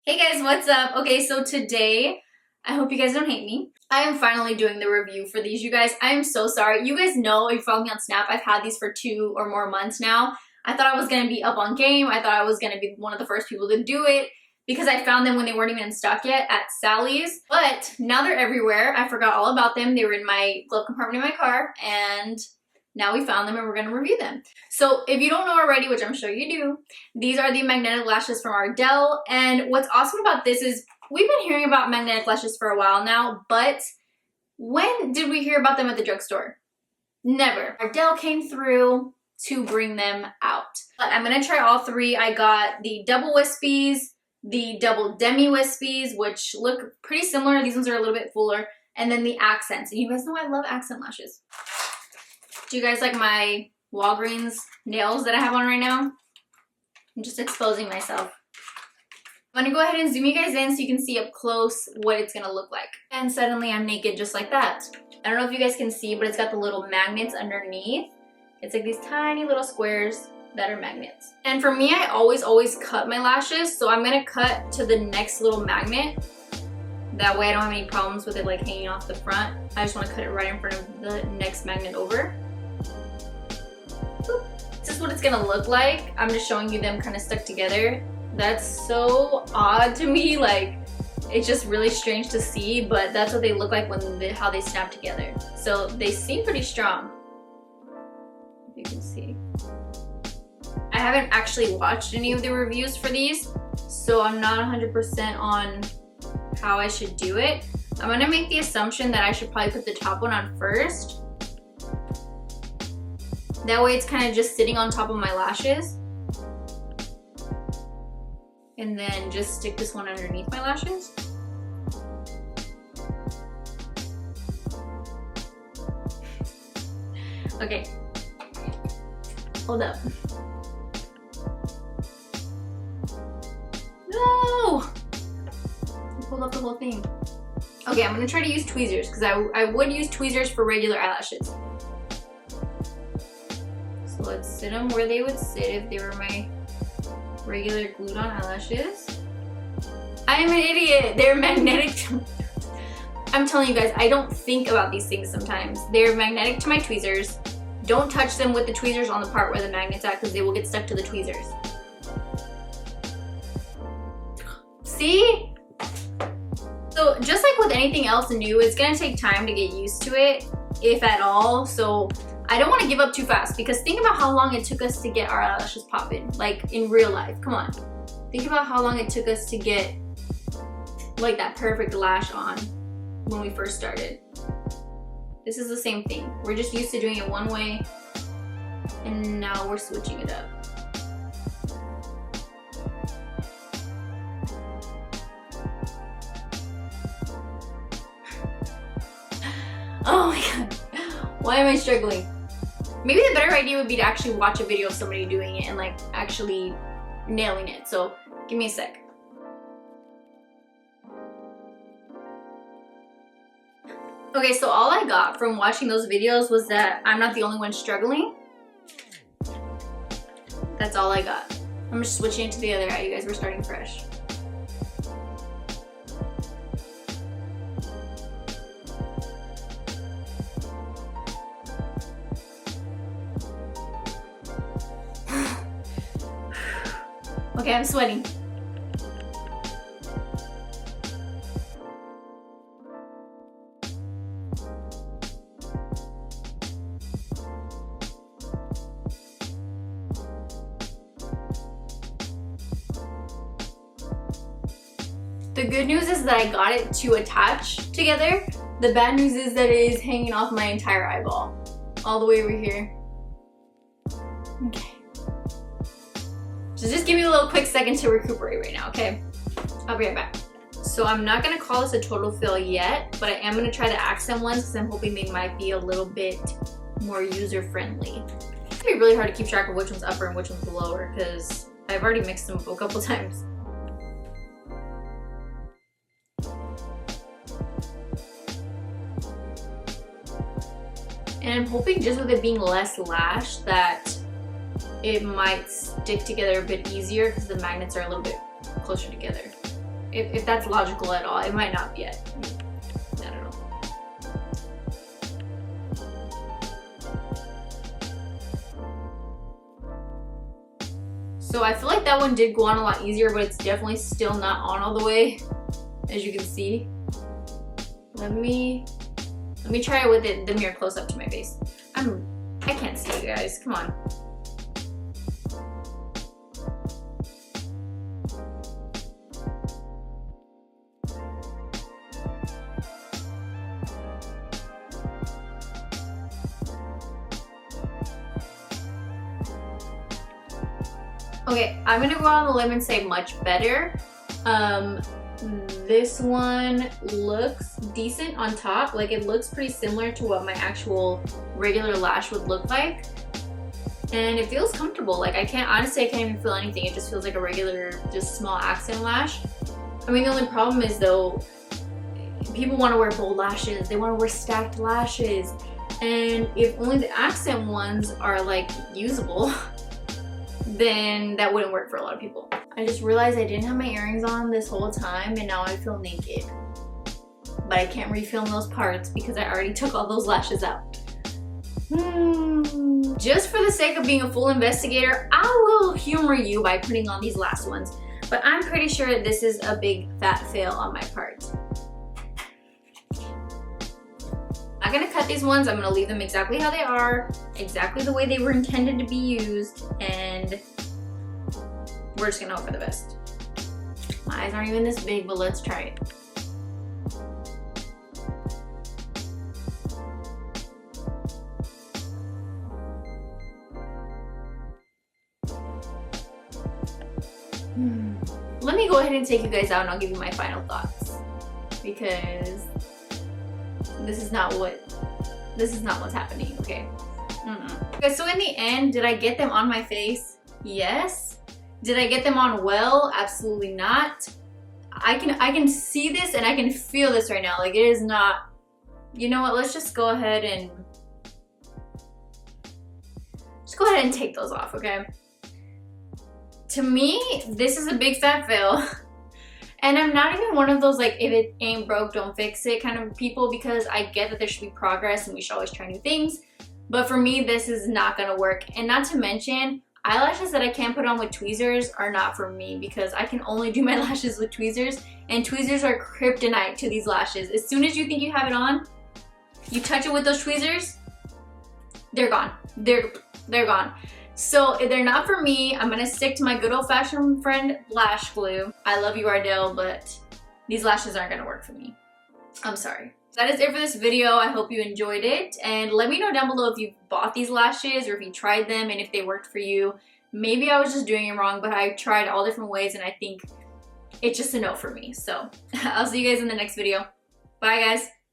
Hey guys, what's up? Okay, so today, I hope you guys don't hate me. I am finally doing the review for these, you guys. I am so sorry. You guys know, if you follow me on Snap, I've had these for 2 or more months now. I thought I was going to be up on game. I thought I was going to be one of the first people to do it because I found them when they weren't even in stock yet at Sally's. But now they're everywhere. I forgot all about them. They were in my glove compartment in my car, and now we found them and we're going to review them. So if you don't know already, which I'm sure you do, these are the magnetic lashes from Ardell. And what's awesome about this is we've been hearing about magnetic lashes for a while now, but when did we hear about them at the drugstore? Never. Ardell came through to bring them out. But I'm going to try all 3. I got the double wispies, the double demi wispies, which look pretty similar. These ones are a little bit fuller. And then the accents. And you guys know I love accent lashes. Do you guys like my Walgreens nails that I have on right now? I'm just exposing myself. I'm gonna go ahead and zoom you guys in so you can see up close what it's gonna look like. And suddenly I'm naked just like that. I don't know if you guys can see, but it's got the little magnets underneath. It's like these tiny little squares that are magnets. And for me, I always cut my lashes. So I'm gonna cut to the next little magnet. That way I don't have any problems with it like hanging off the front. I just wanna cut it right in front of the next magnet over. This is what it's gonna look like. I'm just showing you them kind of stuck together. That's so odd to me, like it's just really strange to see, but that's what they look like when how they snap together. So they seem pretty strong, if you can see. I haven't actually watched any of the reviews for these, so I'm not 100% on how I should do it. I'm gonna make the assumption that I should probably put the top one on first. That way it's kind of just sitting on top of my lashes. And then just stick this one underneath my lashes. Okay. Hold up. No! I pulled off the whole thing. Okay, I'm gonna try to use tweezers because I would use tweezers for regular eyelashes. So let's sit them where they would sit if they were my regular glued on eyelashes. I am an idiot. They're magnetic. I'm telling you guys, I don't think about these things sometimes. They're magnetic to my tweezers. Don't touch them with the tweezers on the part where the magnet's at because they will get stuck to the tweezers. See? So just like with anything else new, it's gonna take time to get used to it, if at all. So I don't want to give up too fast because think about how long it took us to get our eyelashes popping, like in real life. Come on. Think about how long it took us to get like that perfect lash on when we first started. This is the same thing. We're just used to doing it one way and now we're switching it up. Oh my god. Why am I struggling? Maybe the better idea would be to actually watch a video of somebody doing it and like actually nailing it. So give me a sec. Okay, so all I got from watching those videos was that I'm not the only one struggling. That's all I got. I'm just switching it to the other eye. You guys were starting fresh. Okay, I'm sweating. The good news is that I got it to attach together. The bad news is that it is hanging off my entire eyeball. All the way over here. Okay. So just give me a little quick second to recuperate right now, okay? I'll be right back. So I'm not gonna call this a total fill yet, but I am gonna try the accent ones because I'm hoping they might be a little bit more user-friendly. It's gonna be really hard to keep track of which one's upper and which one's lower because I've already mixed them up a couple times. And I'm hoping just with it being less lash that it might stick together a bit easier because the magnets are a little bit closer together. If that's logical at all. It might not be yet. I don't know. So I feel like that one did go on a lot easier, but it's definitely still not on all the way, as you can see. Let me try it with the mirror close up to my face. I can't see you guys, come on. Okay, I'm gonna go out on a limb and say much better. This one looks decent on top. Like, it looks pretty similar to what my actual regular lash would look like. And it feels comfortable. Like, honestly, I can't even feel anything. It just feels like a regular, just small accent lash. I mean, the only problem is though, people want to wear bold lashes. They want to wear stacked lashes. And if only the accent ones are like usable, then that wouldn't work for a lot of people. I just realized I didn't have my earrings on this whole time and now I feel naked. But I can't refilm those parts because I already took all those lashes out. Just for the sake of being a full investigator, I will humor you by putting on these last ones. But I'm pretty sure this is a big fat fail on my part. I'm not gonna cut these ones. I'm gonna leave them exactly how they are, exactly the way they were intended to be used, and we're just gonna hope for the best. My eyes aren't even this big, but let's try it. Let me go ahead and take you guys out and I'll give you my final thoughts, because this is not what's happening, okay? Okay, so in the end, did I get them on my face? Yes. Did I get them on well? Absolutely not. I can see this and I can feel this right now. Like, it is not, you know what, let's just go ahead and take those off, okay? To me, this is a big fat fail. And I'm not even one of those like, if it ain't broke, don't fix it kind of people, because I get that there should be progress and we should always try new things. But for me, this is not gonna work. And not to mention, eyelashes that I can't put on with tweezers are not for me, because I can only do my lashes with tweezers, and tweezers are kryptonite to these lashes. As soon as you think you have it on, you touch it with those tweezers, they're gone. They're gone. So if they're not for me, I'm gonna stick to my good old-fashioned friend lash glue. I love you, Ardell, but these lashes aren't gonna work for me. I'm sorry. That is it for this video. I hope you enjoyed it, and let me know down below if you bought these lashes or if you tried them and if they worked for you. Maybe I was just doing it wrong, but I tried all different ways and I think it's just a no for me. So I'll see you guys in the next video. Bye, guys.